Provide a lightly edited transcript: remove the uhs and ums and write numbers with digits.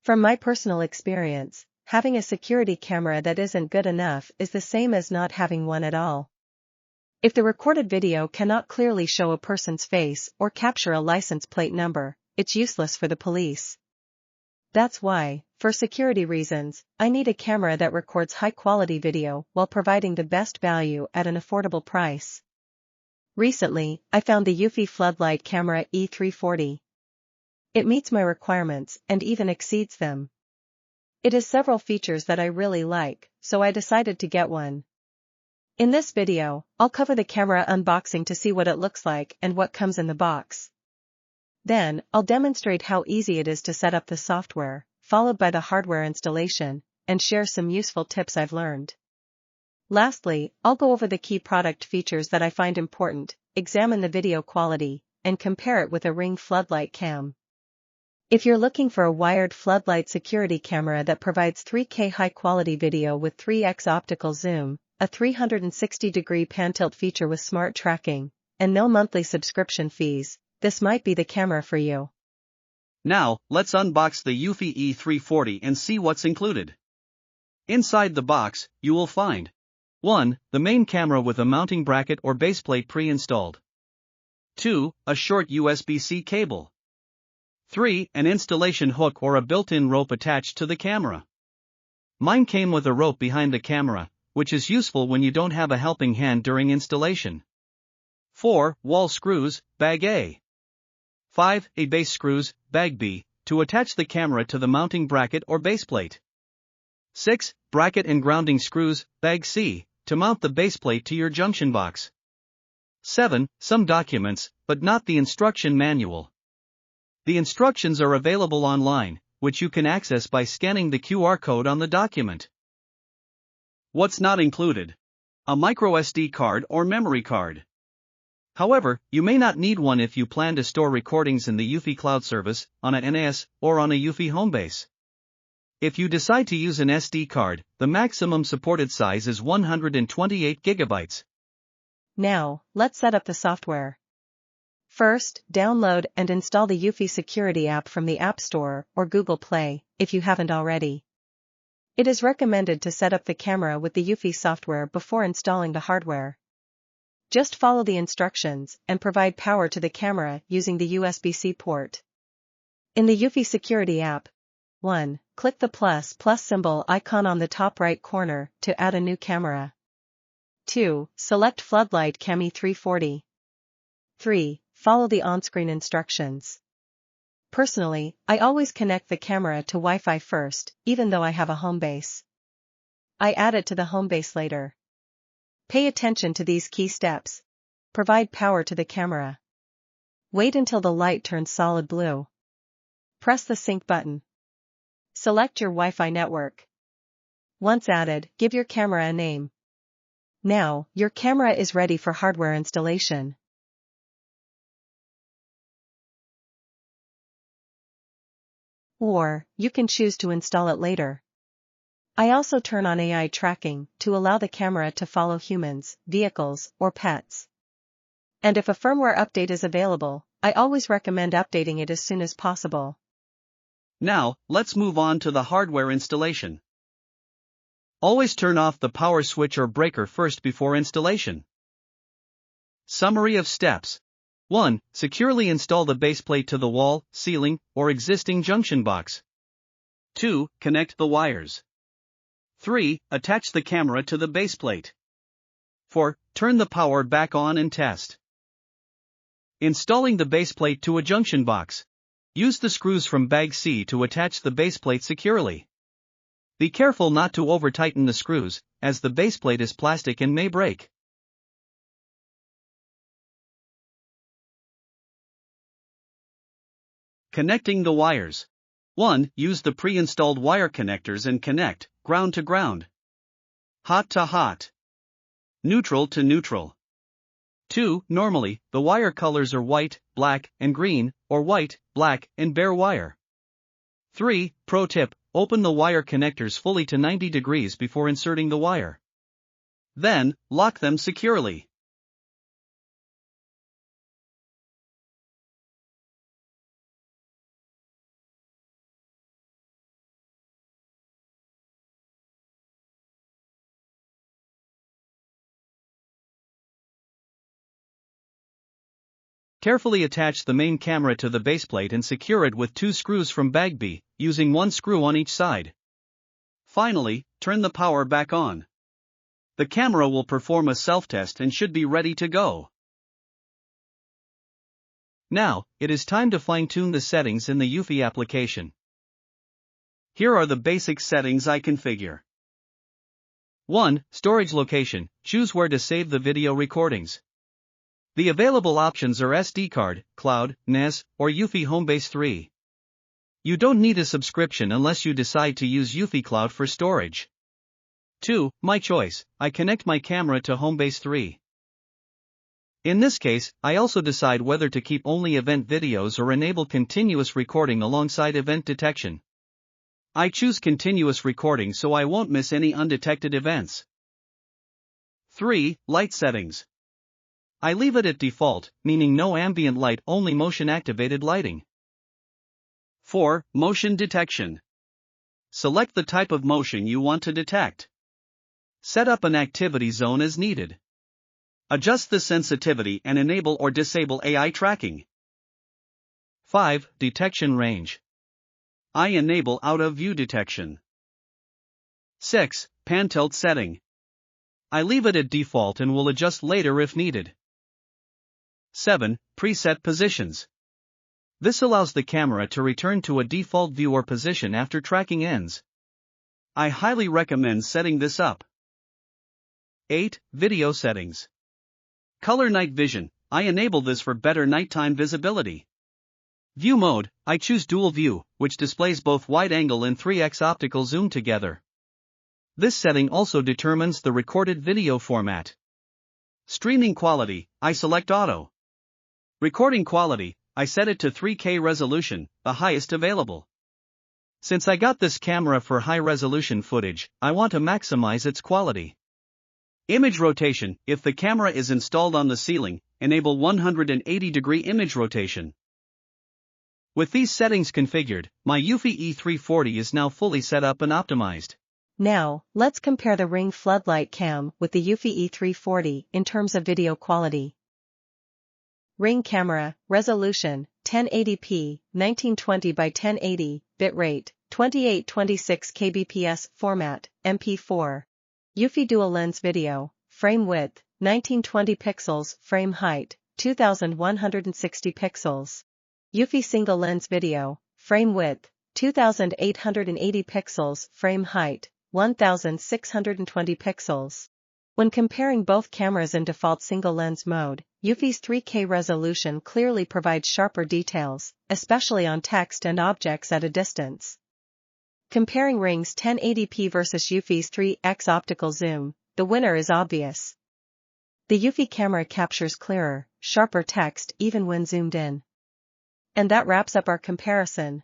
From my personal experience, having a security camera that isn't good enough is the same as not having one at all. If the recorded video cannot clearly show a person's face or capture a license plate number, it's useless for the police. That's why, for security reasons, I need a camera that records high-quality video while providing the best value at an affordable price. Recently, I found the Eufy Floodlight Cam E340. It meets my requirements and even exceeds them. It has several features that I really like, so I decided to get one. In this video, I'll cover the camera unboxing to see what it looks like and what comes in the box. Then, I'll demonstrate how easy it is to set up the software, followed by the hardware installation, and share some useful tips I've learned. Lastly, I'll go over the key product features that I find important, examine the video quality, and compare it with a Ring floodlight cam. If you're looking for a wired floodlight security camera that provides 3K high-quality video with 3x optical zoom, a 360-degree pan-tilt feature with smart tracking, and no monthly subscription fees, this might be the camera for you. Now, let's unbox the Eufy E340 and see what's included. Inside the box, you will find 1. The main camera with a mounting bracket or baseplate pre-installed. 2. A short USB-C cable. 3. An installation hook or a built-in rope attached to the camera. Mine came with a rope behind the camera, which is useful when you don't have a helping hand during installation. 4. Wall screws, bag A. 5. A base screws, bag B, to attach the camera to the mounting bracket or baseplate. 6. Bracket and grounding screws, bag C, to mount the baseplate to your junction box. 7. Some documents, but not the instruction manual. The instructions are available online, which you can access by scanning the QR code on the document. What's not included? A microSD card or memory card. However, you may not need one if you plan to store recordings in the Eufy Cloud service, on a NAS, or on a Eufy HomeBase. If you decide to use an SD card, the maximum supported size is 128 GB. Now, let's set up the software. First, download and install the Eufy Security app from the App Store or Google Play, if you haven't already. It is recommended to set up the camera with the Eufy software before installing the hardware. Just follow the instructions and provide power to the camera using the USB-C port. In the Eufy Security app, 1. Click the plus symbol icon on the top right corner to add a new camera. 2. Select Floodlight Cam E340. 3. Follow the on-screen instructions. Personally, I always connect the camera to Wi-Fi first, even though I have a HomeBase. I add it to the HomeBase later. Pay attention to these key steps. Provide power to the camera. Wait until the light turns solid blue. Press the sync button. Select your Wi-Fi network. Once added, give your camera a name. Now, your camera is ready for hardware installation. Or, you can choose to install it later. I also turn on AI tracking to allow the camera to follow humans, vehicles, or pets. And if a firmware update is available, I always recommend updating it as soon as possible. Now, let's move on to the hardware installation. Always turn off the power switch or breaker first before installation. Summary of steps. 1. Securely install the baseplate to the wall, ceiling, or existing junction box. 2. Connect the wires. 3. Attach the camera to the baseplate. 4. Turn the power back on and test. Installing the baseplate to a junction box. Use the screws from bag C to attach the baseplate securely. Be careful not to over-tighten the screws, as the baseplate is plastic and may break. Connecting the wires. 1. Use the pre-installed wire connectors and connect, ground to ground. Hot to hot. Neutral to neutral. 2. Normally, the wire colors are white, black, and green, or white, black, and bare wire. 3. Pro tip, open the wire connectors fully to 90 degrees before inserting the wire. Then, lock them securely. Carefully attach the main camera to the baseplate and secure it with 2 screws from bag B, using 1 screw on each side. Finally, turn the power back on. The camera will perform a self-test and should be ready to go. Now, it is time to fine-tune the settings in the Eufy application. Here are the basic settings I configure. 1. Storage location. Choose where to save the video recordings. The available options are SD card, cloud, NAS, or Eufy HomeBase 3. You don't need a subscription unless you decide to use Eufy Cloud for storage. 2. My choice. I connect my camera to HomeBase 3. In this case, I also decide whether to keep only event videos or enable continuous recording alongside event detection. I choose continuous recording so I won't miss any undetected events. 3. Light settings. I leave it at default, meaning no ambient light, only motion-activated lighting. 4. Motion detection. Select the type of motion you want to detect. Set up an activity zone as needed. Adjust the sensitivity and enable or disable AI tracking. 5. Detection range. I enable out-of-view detection. 6. Pan tilt setting. I leave it at default and will adjust later if needed. 7. Preset positions. This allows the camera to return to a default view or position after tracking ends. I highly recommend setting this up. 8. Video settings. Color night vision. I enable this for better nighttime visibility. View mode. I choose dual view, which displays both wide angle and 3x optical zoom together. This setting also determines the recorded video format. Streaming quality. I select auto. Recording quality. I set it to 3K resolution, the highest available. Since I got this camera for high-resolution footage, I want to maximize its quality. Image rotation. If the camera is installed on the ceiling, enable 180-degree image rotation. With these settings configured, my Eufy E340 is now fully set up and optimized. Now, let's compare the Ring Floodlight Cam with the Eufy E340 in terms of video quality. Ring camera, resolution, 1080p, 1920 by 1080, bitrate, 2826 kbps, format, MP4. Eufy dual lens video, frame width, 1920 pixels, frame height, 2160 pixels. Eufy single lens video, frame width, 2880 pixels, frame height, 1620 pixels. When comparing both cameras in default single lens mode, Eufy's 3K resolution clearly provides sharper details, especially on text and objects at a distance. Comparing Ring's 1080p versus Eufy's 3x optical zoom, the winner is obvious. The Eufy camera captures clearer, sharper text even when zoomed in. And that wraps up our comparison.